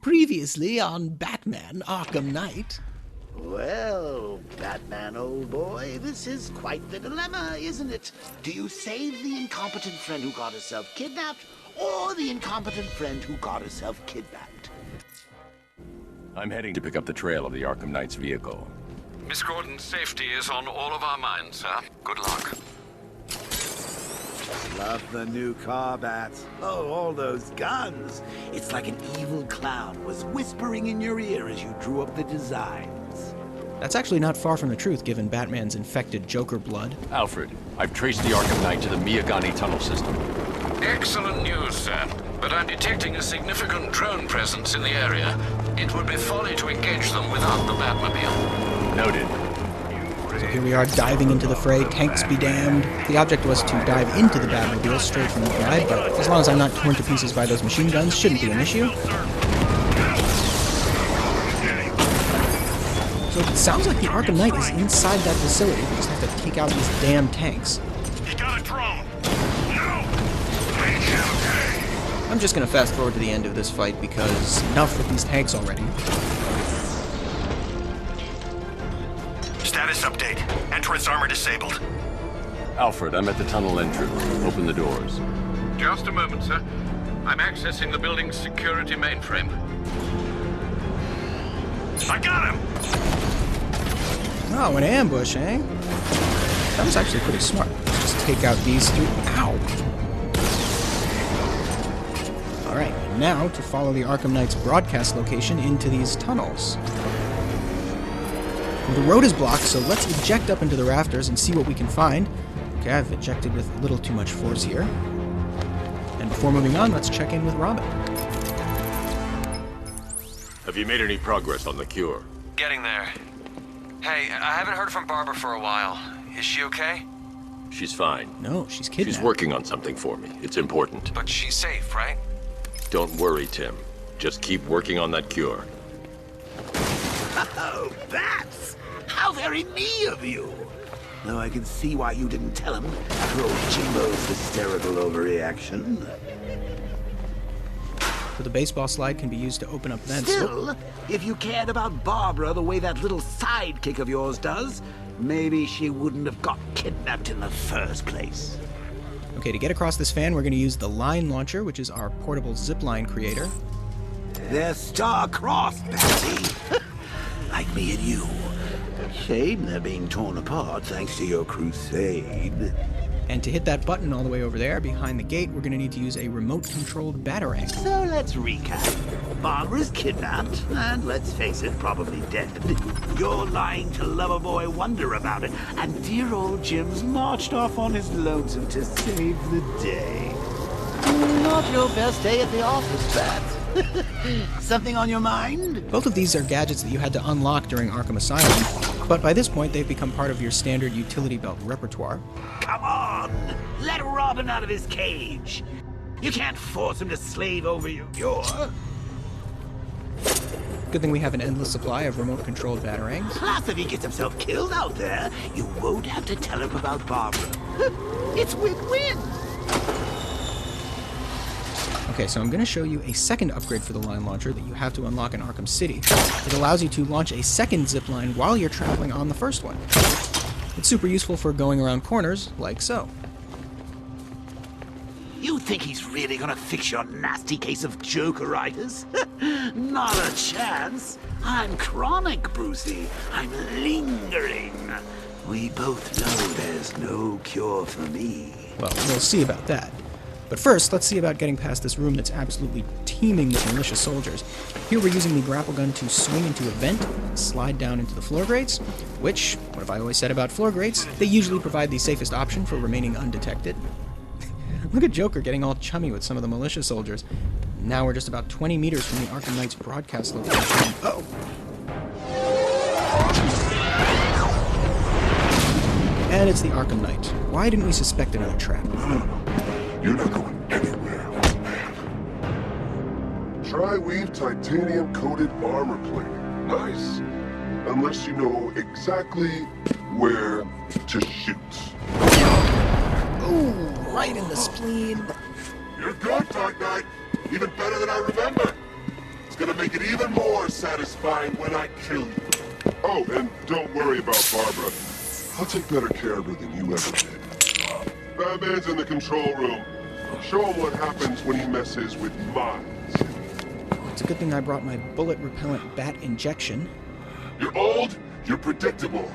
Previously on Batman Arkham Knight. Well, Batman, old boy, this is quite the dilemma, isn't it? Do you save the incompetent friend who got herself kidnapped, or the incompetent friend who got herself kidnapped? I'm heading to pick up the trail of the Arkham Knight's vehicle. Miss Gordon's safety is on all of our minds, sir. Good luck. Love the new car, Bats. Oh, all those guns. It's like an evil clown was whispering in your ear as you drew up the designs. That's actually not far from the truth, given Batman's infected Joker blood. Alfred, I've traced the Arkham Knight to the Miagani tunnel system. Excellent news, sir. But I'm detecting a significant drone presence in the area. It would be folly to engage them without the Batmobile. Noted. So here we are diving into the fray, tanks be damned. The object was to dive into the Batmobile straight from the ride, but as long as I'm not torn to pieces by those machine guns, shouldn't be an issue. So it sounds like the Arkham Knight is inside that facility. We just have to take out these damn tanks. You got a drone! No! I'm just gonna fast forward to the end of this fight because enough with these tanks already. Status update. Entrance armor disabled. Alfred, I'm at the tunnel entrance. Open the doors. Just a moment, sir. I'm accessing the building's security mainframe. I got him! Oh, an ambush, eh? That was actually pretty smart. Let's just take out these three. Ow! Alright, now to follow the Arkham Knight's broadcast location into these tunnels. Well, the road is blocked, so let's eject up into the rafters and see what we can find. Okay, I've ejected with a little too much force here. And before moving on, let's check in with Robin. Have you made any progress on the cure? Getting there. Hey, I haven't heard from Barbara for a while. Is she okay? She's fine. No, she's kidnapped. She's working on something for me. It's important. But she's safe, right? Don't worry, Tim. Just keep working on that cure. Oh, Bats! How very me of you! Though I can see why you didn't tell him after old Jimbo's hysterical overreaction. So the baseball slide can be used to open up vents. Still, if you cared about Barbara the way that little sidekick of yours does, maybe she wouldn't have got kidnapped in the first place. Okay, to get across this fan, we're going to use the line launcher, which is our portable zipline creator. They're star-crossed, Patsy. Like me and you. Shame they're being torn apart thanks to your crusade. And to hit that button all the way over there behind the gate, we're going to need to use a remote-controlled batarang. So let's recap. Barbara's kidnapped, and let's face it, probably dead. You're lying to Loverboy Wonder about it, and dear old Jim's marched off on his lonesome to save the day. Not your best day at the office, Bats. Something on your mind? Both of these are gadgets that you had to unlock during Arkham Asylum, but by this point they've become part of your standard utility belt repertoire. Come on! Let Robin out of his cage! You can't force him to slave over you. Good thing we have an endless supply of remote-controlled batarangs. Plus, if he gets himself killed out there, you won't have to tell him about Barbara. It's win-win! Okay, so I'm going to show you a second upgrade for the line launcher that you have to unlock in Arkham City. It allows you to launch a second zipline while you're traveling on the first one. It's super useful for going around corners, like so. You think he's really gonna fix your nasty case of Jokeritis? Not a chance. I'm chronic, Brucey. I'm lingering. We both know there's no cure for me. Well, we'll see about that. But first, let's see about getting past this room that's absolutely teeming with malicious soldiers. Here we're using the grapple gun to swing into a vent and slide down into the floor grates, which, what have I always said about floor grates? They usually provide the safest option for remaining undetected. Look at Joker getting all chummy with some of the militia soldiers. Now we're just about 20 meters from the Arkham Knight's broadcast location. Oh! And it's the Arkham Knight. Why didn't we suspect another trap? You're not going anywhere, old man. Tri-weave titanium-coated armor plating. Nice. Unless you know exactly where to shoot. Ooh, right in the spleen. You're good, Dark Knight. Even better than I remember. It's gonna make it even more satisfying when I kill you. Oh, and don't worry about Barbara. I'll take better care of her than you ever did. Batman's in the control room. Show him what happens when he messes with mines. It's a good thing I brought my bullet-repellent bat injection. You're old, you're predictable,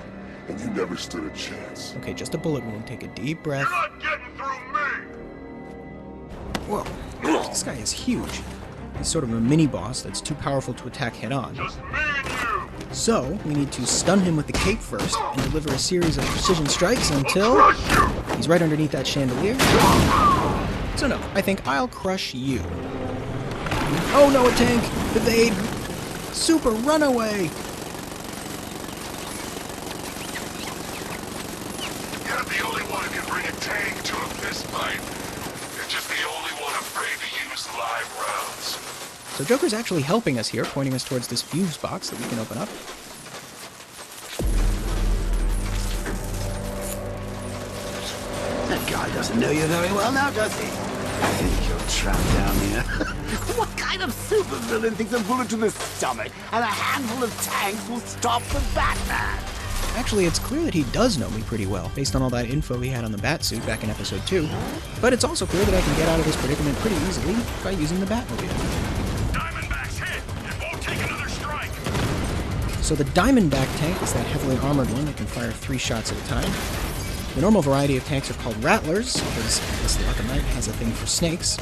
and you never stood a chance. Okay, just a bullet wound. Take a deep breath. You're not getting through me! Whoa, this guy is huge. He's sort of a mini-boss that's too powerful to attack head-on. Just me and you! So, we need to stun him with the cape first, and deliver a series of precision strikes until he's right underneath that chandelier. So no, I think I'll crush you. Oh no, a tank! Evade! Super runaway! You're the only one who can bring a tank to a fist fight. You're just the only one afraid to use live rounds. So Joker's actually helping us here, pointing us towards this fuse box that we can open up. That guy doesn't know you very well now, does he? I think you're trapped down here. What kind of supervillain thinks a bullet to the stomach and a handful of tanks will stop the Batman? Actually, it's clear that he does know me pretty well, based on all that info he had on the Batsuit back in episode 2. But it's also clear that I can get out of this predicament pretty easily by using the Batmobile. Diamondback's hit. It won't take another strike. So the Diamondback tank is that heavily armored one that can fire 3 shots at a time. The normal variety of tanks are called Rattlers, because I guess the Arkham Knight has a thing for snakes.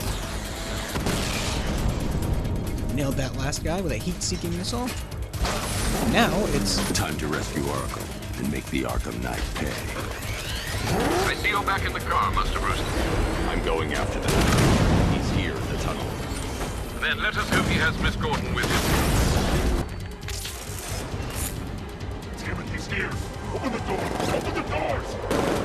Nailed that last guy with a heat-seeking missile. Now it's Time to rescue Oracle and make the Arkham Knight pay. I see you're back in the car, Master Bruce. I'm going after that. He's here in the tunnel. Then let us hope he has Miss Gordon with him. Timothy's here. Open the doors. Open the doors.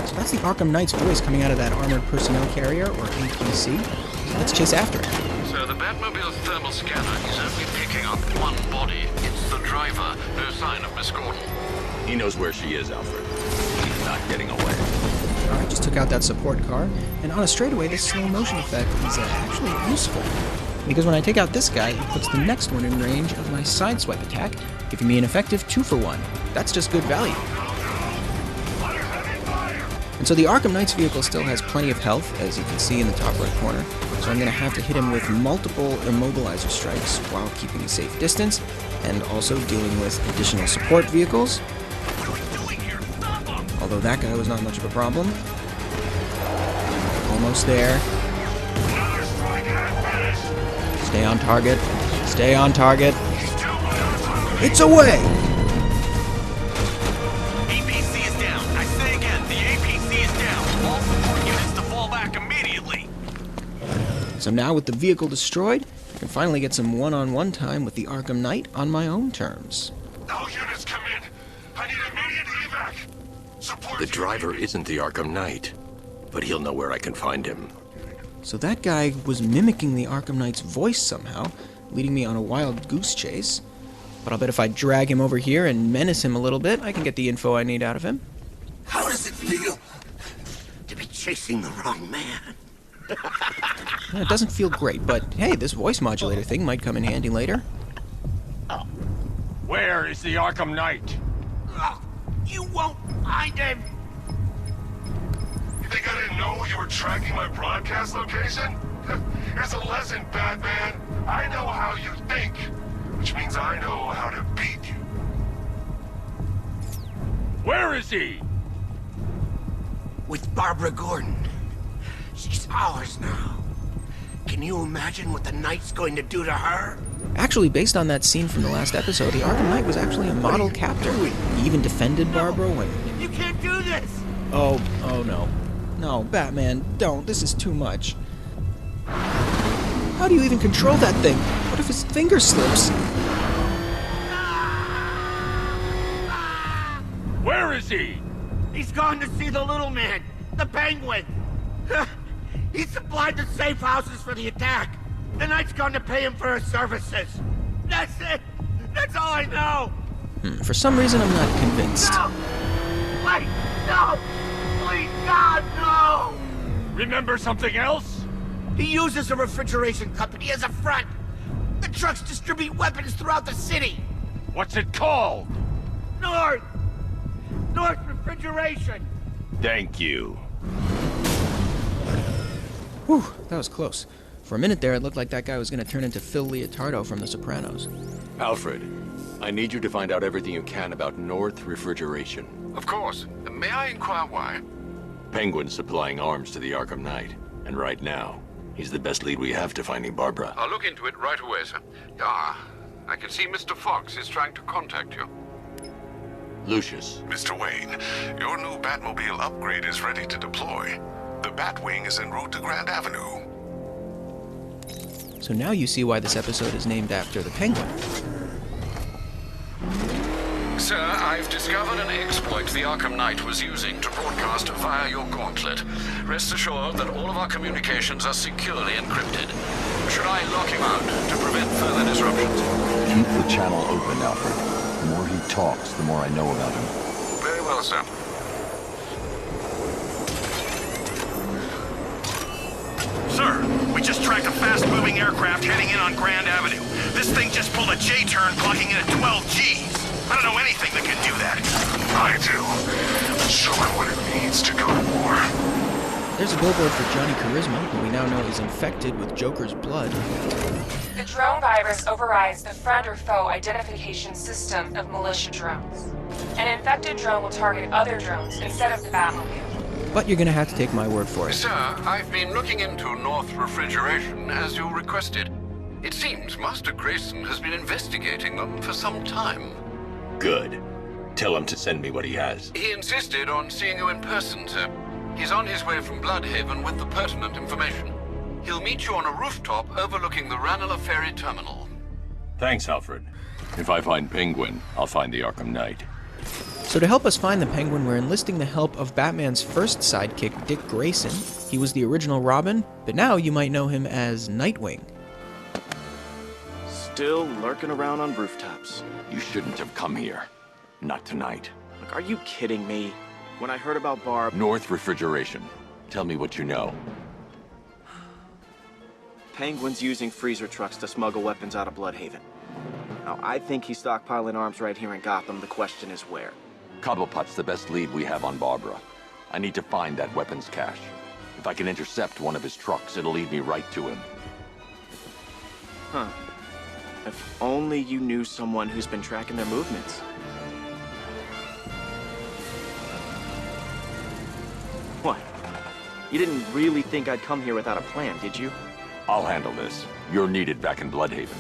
So that's the Arkham Knight's voice coming out of that armored personnel carrier, or APC. So let's chase after it. So the Batmobile's thermal scanner is only picking up one body. It's the driver. No sign of Miss Gordon. He knows where she is, Alfred. He's not getting away. Alright, just took out that support car, and on a straightaway, this slow motion effect is actually useful. Because when I take out this guy, it puts the next one in range of my sideswipe attack, giving me an effective 2-for-1. That's just good value. And so the Arkham Knight's vehicle still has plenty of health, as you can see in the top right corner, so I'm going to have to hit him with multiple immobilizer strikes while keeping a safe distance, and also dealing with additional support vehicles. Although that guy was not much of a problem. Almost there. Stay on target. Stay on target. It's away! APC is down. I say again, the APC is down. All support units to fall back immediately. So now with the vehicle destroyed, I can finally get some one-on-one time with the Arkham Knight on my own terms. All units come in. I need immediate evac. Support. The driver isn't the Arkham Knight, but he'll know where I can find him. So that guy was mimicking the Arkham Knight's voice somehow, leading me on a wild goose chase. But I'll bet if I drag him over here and menace him a little bit, I can get the info I need out of him. How does it feel to be chasing the wrong man? It doesn't feel great, but hey, this voice modulator thing might come in handy later. Where is the Arkham Knight? You won't find him. You think I didn't know you were tracking my broadcast location? Here's a lesson, Batman. I know how you think, which means I know how to beat you. Where is he? With Barbara Gordon. She's ours now. Can you imagine what the Knight's going to do to her? Actually, based on that scene from the last episode, the Arkham Knight was actually a model captor. He even defended Barbara when... You can't do this! Oh no. No, Batman, don't. This is too much. How do you even control that thing? What if his finger slips? Where is he? He's gone to see the little man, the Penguin. He supplied the safe houses for the attack. The Knight's gone to pay him for his services. That's it. That's all I know. For some reason, I'm not convinced. No! Wait! No! Please, God, no! Remember something else? He uses a refrigeration company as a front. The trucks distribute weapons throughout the city. What's it called? North Refrigeration. Thank you. Whew, that was close. For a minute there, it looked like that guy was going to turn into Phil Leotardo from The Sopranos. Alfred, I need you to find out everything you can about North Refrigeration. Of course. May I inquire why? Penguin's supplying arms to the Arkham Knight, and right now, he's the best lead we have to finding Barbara. I'll look into it right away, sir. Ah, I can see Mr. Fox is trying to contact you. Lucius. Mr. Wayne, your new Batmobile upgrade is ready to deploy. The Batwing is en route to Grand Avenue. So now you see why this episode is named after the Penguin. Sir, I've discovered an exploit the Arkham Knight was using to broadcast via your gauntlet. Rest assured that all of our communications are securely encrypted. Should I lock him out to prevent further disruptions? Keep the channel open, Alfred. The more he talks, the more I know about him. Very well, sir. Sir, we just tracked a fast-moving aircraft heading in on Grand Avenue. This thing just pulled a J-turn, clocking in at 12 Gs. I don't know anything that can do that. I do. Show it what it means to go to war. There's a billboard for Johnny Charisma, who we now know is infected with Joker's blood. The drone virus overrides the friend or foe identification system of militia drones. An infected drone will target other drones instead of the Batmobile. But you're going to have to take my word for it. Sir, I've been looking into North Refrigeration as you requested. It seems Master Grayson has been investigating them for some time. Good. Tell him to send me what he has. He insisted on seeing you in person, sir. He's on his way from Bloodhaven with the pertinent information. He'll meet you on a rooftop overlooking the Ranelagh Ferry Terminal. Thanks, Alfred. If I find Penguin, I'll find the Arkham Knight. So to help us find the Penguin, we're enlisting the help of Batman's first sidekick, Dick Grayson. He was the original Robin, but now you might know him as Nightwing. Still lurking around on rooftops. You shouldn't have come here. Not tonight. Look, are you kidding me? When I heard about Barb... North Refrigeration. Tell me what you know. Penguin's using freezer trucks to smuggle weapons out of Bloodhaven. Now, I think he's stockpiling arms right here in Gotham. The question is where. Cobblepot's the best lead we have on Barbara. I need to find that weapons cache. If I can intercept one of his trucks, it'll lead me right to him. Huh. If only you knew someone who's been tracking their movements. What? You didn't really think I'd come here without a plan, did you? I'll handle this. You're needed back in Bloodhaven.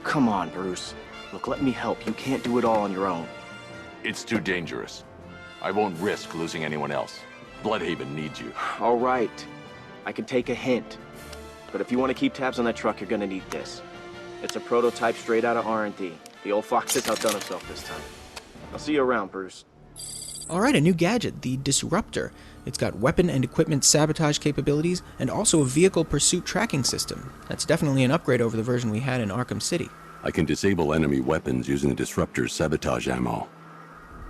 Come on, Bruce. Look, let me help. You can't do it all on your own. It's too dangerous. I won't risk losing anyone else. Bloodhaven needs you. All right. I can take a hint. But if you want to keep tabs on that truck, you're gonna need this. It's a prototype straight out of R&D. The old fox has outdone himself this time. I'll see you around, Bruce. Alright, a new gadget, the Disruptor. It's got weapon and equipment sabotage capabilities, and also a vehicle pursuit tracking system. That's definitely an upgrade over the version we had in Arkham City. I can disable enemy weapons using the Disruptor's sabotage ammo.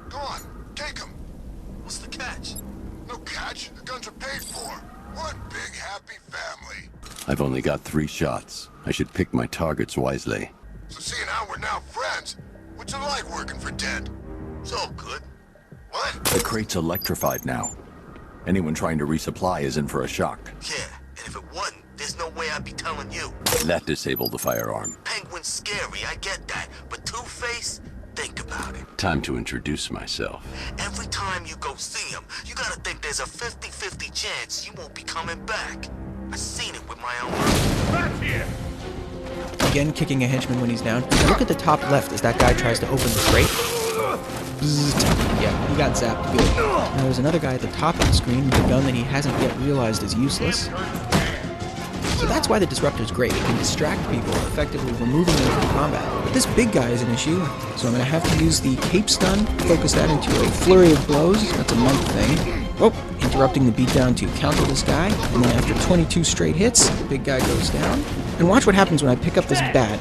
Go on, take him. What's the catch? No catch. The guns are paid for. One big happy family. I've only got 3 shots. I should pick my targets wisely. So seeing how we're now friends, what's it like working for Dent? It's all good. What? The crate's electrified now. Anyone trying to resupply is in for a shock. Yeah, and if it wasn't, there's no way I'd be telling you. That disabled the firearm. Penguin's scary, I get that. But Two-Face? Think about it. Time to introduce myself. Every time you go see him, you gotta think there's a 50-50 chance you won't be coming back. I've seen it with my own eyes. Back here! Again, kicking a henchman when he's down. Now look at the top left as that guy tries to open the crate. Bzzzt. Yeah, he got zapped good. Now there's another guy at the top of the screen with a gun that he hasn't yet realized is useless. So that's why the Disruptor's great. It can distract people, effectively removing them from combat. But this big guy is an issue, so I'm going to have to use the cape stun, focus that into a flurry of blows. That's a monk thing. Oh, interrupting the beatdown to counter this guy, and then after 22 straight hits, the big guy goes down. And watch what happens when I pick up this bat,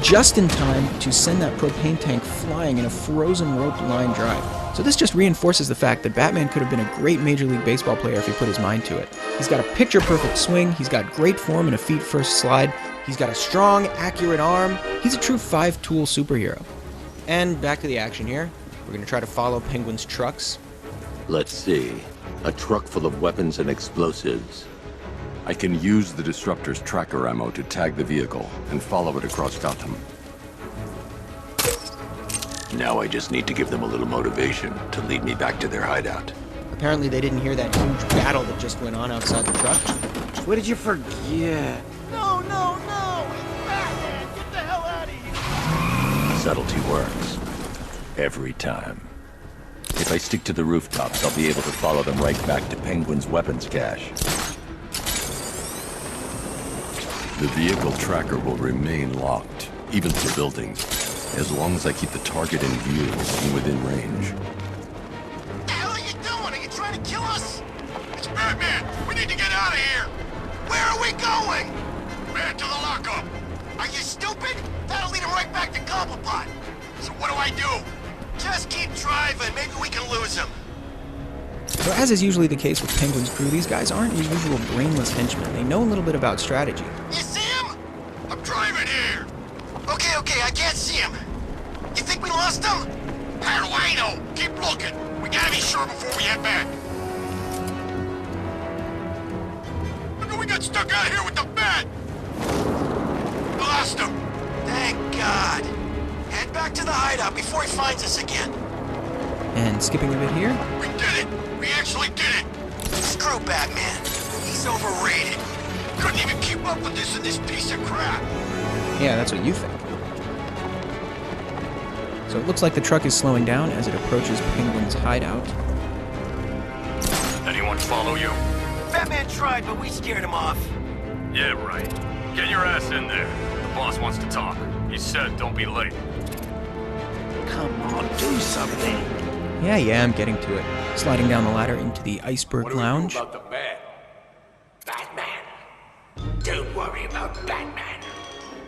just in time to send that propane tank flying in a frozen rope line drive. So this just reinforces the fact that Batman could have been a great Major League Baseball player if he put his mind to it. He's got a picture-perfect swing, he's got great form and a feet-first slide, He's got a strong, accurate arm. He's a true 5-tool superhero. And back to the action here. We're going to try to follow Penguin's trucks. Let's see. A truck full of weapons and explosives. I can use the Disruptor's tracker ammo to tag the vehicle and follow it across Gotham. Now I just need to give them a little motivation to lead me back to their hideout. Apparently they didn't hear that huge battle that just went on outside the truck. What did you forget? No, no, no! It's Batman! Get the hell out of here! Subtlety works. Every time. If I stick to the rooftops, I'll be able to follow them right back to Penguin's weapons cache. The vehicle tracker will remain locked, even to buildings, as long as I keep the target in view and within range. What the hell are you doing? Are you trying to kill us? It's Batman! We need to get out of here! Where are we going? Man, to the lockup! Are you stupid? That'll lead him right back to Cobblepot! So what do I do? Just keep driving. Maybe we can lose him. So as is usually the case with Penguin's crew, these guys aren't your usual brainless henchmen. They know a little bit about strategy. You see him? I'm driving here. Okay, I can't see him. You think we lost him? How do I know? Keep looking. We gotta be sure before we head back. Look, we got stuck out here with the bat. We lost him. Thank God. Head back to the hideout before he finds us again. And skipping a bit here. We did it. We actually did it. Screw Batman. He's overrated. Couldn't even keep up with this in this piece of crap. Yeah, that's what you think. So it looks like the truck is slowing down as it approaches Penguin's hideout. Anyone follow you? Batman tried, but we scared him off. Yeah, right. Get your ass in there. The boss wants to talk. He said don't be late. Come on, do something. Yeah, I'm getting to it. Sliding down the ladder into the Iceberg Lounge. What do we do about the bat? Batman. Don't worry about Batman.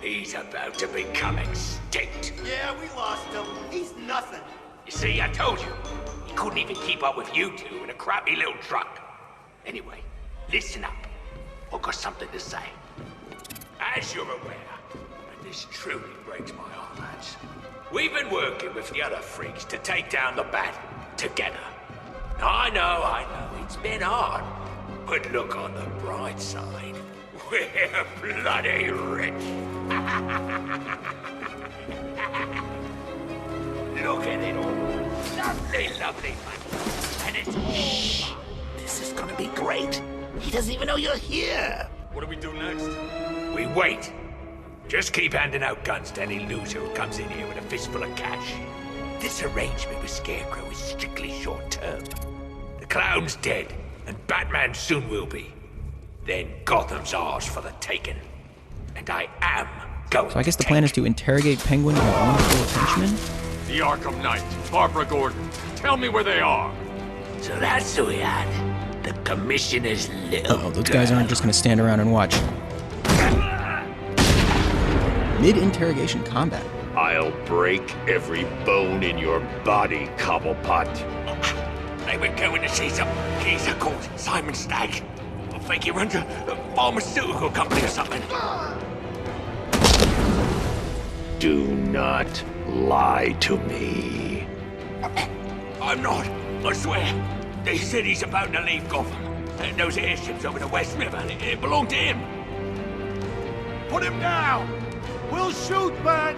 He's about to become extinct. Yeah, we lost him. He's nothing. You see, I told you. He couldn't even keep up with you two in a crappy little truck. Anyway, listen up. I've got something to say. As you're aware, and this truly breaks my heart, lads, we've been working with the other freaks to take down the bat together. I know, it's been hard. But look on the bright side. We're bloody rich. Look at it all. Lovely, lovely money. And it's all mine. This is gonna be great. He doesn't even know you're here. What do we do next? We wait. Just keep handing out guns to any loser who comes in here with a fistful of cash. This arrangement with Scarecrow is strictly short-term. The Clown's dead, and Batman soon will be. Then Gotham's ours for the taking. And I am going So I guess the plan is to interrogate Penguin and one full of henchmen? The Arkham Knight, Barbara Gordon. Tell me where they are. So that's who we had. The Commissioner's little Uh-oh, those guys aren't just going to stand around and watch. Mid-interrogation combat. I'll break every bone in your body, Cobblepot. They were going to see some geezer called Simon Stagg. I think he runs a pharmaceutical company or something. Do not lie to me. I'm not, I swear. They said he's about to leave Gotham. And those airships over the West River, it belonged to him. Put him down! We'll shoot, Bat!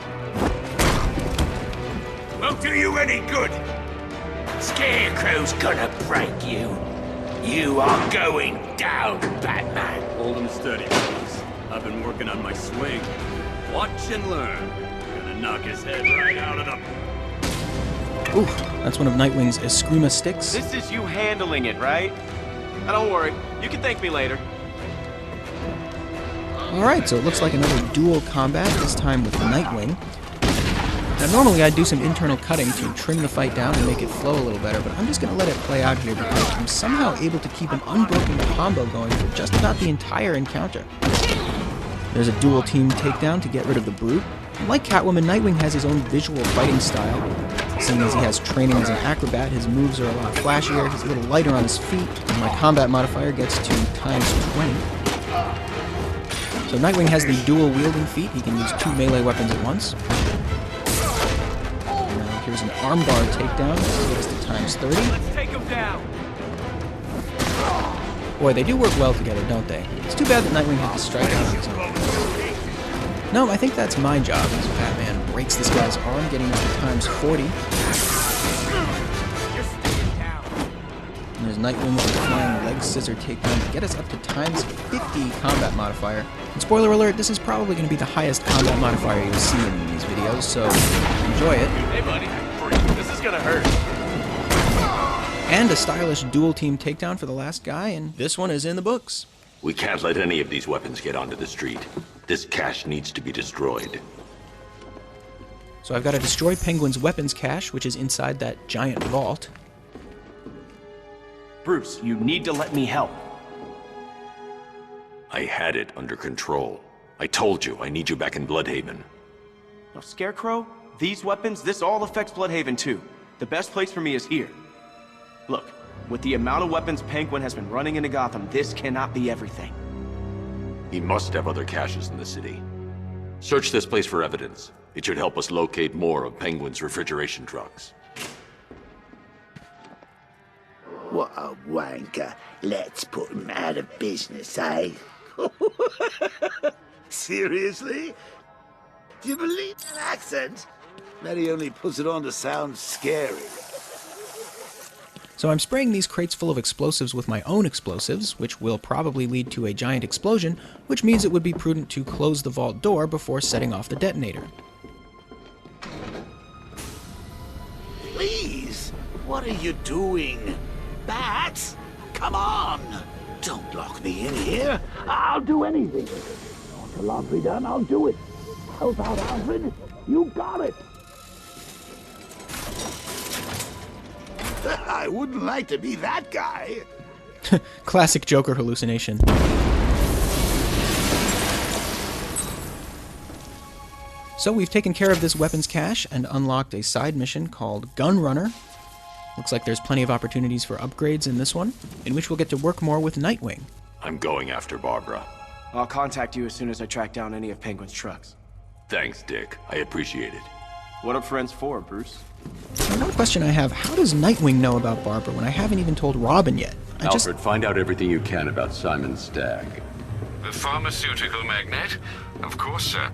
Won't do you any good. Scarecrow's gonna break you. You are going down, Batman. Hold him steady, please. I've been working on my swing. Watch and learn. Gonna knock his head right out of the... Oof, that's one of Nightwing's Eskrima sticks. This is you handling it, right? Now don't worry. You can thank me later. Alright, so it looks like another dual combat, this time with Nightwing. Now normally I'd do some internal cutting to trim the fight down and make it flow a little better, but I'm just going to let it play out here because I'm somehow able to keep an unbroken combo going for just about the entire encounter. There's a dual team takedown to get rid of the Brute. And like Catwoman, Nightwing has his own visual fighting style. Seeing as he has training as an acrobat, his moves are a lot flashier, he's a little lighter on his feet, and my combat modifier gets to ×20. So Nightwing has the dual wielding feat. He can use 2 melee weapons at once. Now here's an armbar takedown. This takes to times 30. Let's take him down. Boy, they do work well together, don't they? It's too bad that Nightwing had to strike out on his own. No, I think that's my job as Batman. Breaks this guy's arm, getting up to times 40. And there's Nightwing with a flying leg scissor takedown to get us up to times 50 combat modifier. And spoiler alert, this is probably going to be the highest combat modifier you'll see in these videos, so enjoy it. Hey, buddy. This is gonna hurt. And a stylish dual team takedown for the last guy, and this one is in the books. We can't let any of these weapons get onto the street. This cache needs to be destroyed. So I've got to destroy Penguin's weapons cache, which is inside that giant vault. Bruce, you need to let me help. I had it under control. I told you, I need you back in Bloodhaven. Now, Scarecrow, these weapons, this all affects Bloodhaven too. The best place for me is here. Look, with the amount of weapons Penguin has been running into Gotham, this cannot be everything. He must have other caches in the city. Search this place for evidence. It should help us locate more of Penguin's refrigeration trucks. What a wanker. Let's put him out of business, eh? Seriously? Do you believe that accent? That he only puts it on to sound scary. So I'm spraying these crates full of explosives with my own explosives, which will probably lead to a giant explosion, which means it would be prudent to close the vault door before setting off the detonator. Please, what are you doing? Bats, come on! Don't lock me in here. I'll do anything. Want the laundry done? I'll do it. Help out, Alfred. You got it. I wouldn't like to be that guy. Classic Joker hallucination. So we've taken care of this weapons cache and unlocked a side mission called Gunrunner. Looks like there's plenty of opportunities for upgrades in this one, in which we'll get to work more with Nightwing. I'm going after Barbara. I'll contact you as soon as I track down any of Penguin's trucks. Thanks, Dick. I appreciate it. What are friends for, Bruce? Another question I have, how does Nightwing know about Barbara when I haven't even told Robin yet? Alfred, find out everything you can about Simon Stagg. The pharmaceutical magnate? Of course, sir.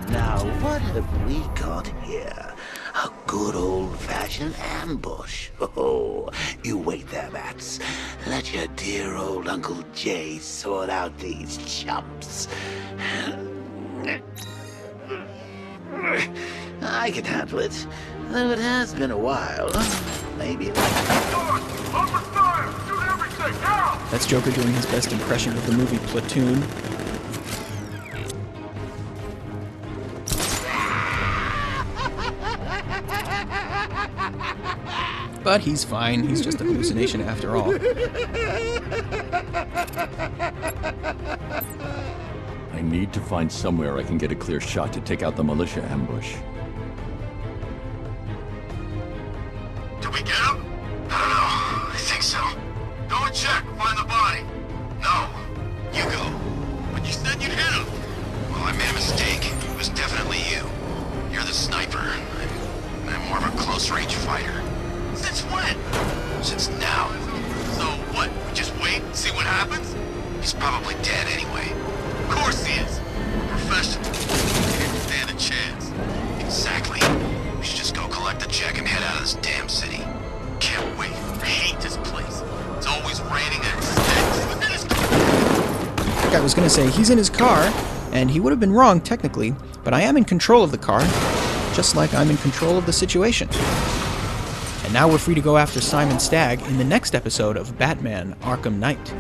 Now, what have we got here? A good old-fashioned ambush. Oh, you wait there, Bats. Let your dear old Uncle Jay sort out these chumps. I can handle it, though it has been a while. Maybe That's Joker doing his best impression of the movie Platoon. But he's fine. He's just a hallucination after all. I need to find somewhere I can get a clear shot to take out the Militia Ambush. Did we get him? I don't know. I think so. Go and check. Find the body. No. You go. But you said you'd hit him. Well, I made a mistake. It was definitely you. You're the sniper. I'm more of a close-range fighter. Since when? Since now. So what? We just wait and see what happens? He's probably dead anyway. Of course he is. Professional. Can't stand a chance. Exactly. We should just go collect the check and head out of this damn city. Can't wait. I hate this place. It's always raining and it stinks. But then it's... I was going to say, he's in his car, and he would have been wrong technically, but I am in control of the car, just like I'm in control of the situation. And now we're free to go after Simon Stagg in the next episode of Batman Arkham Knight.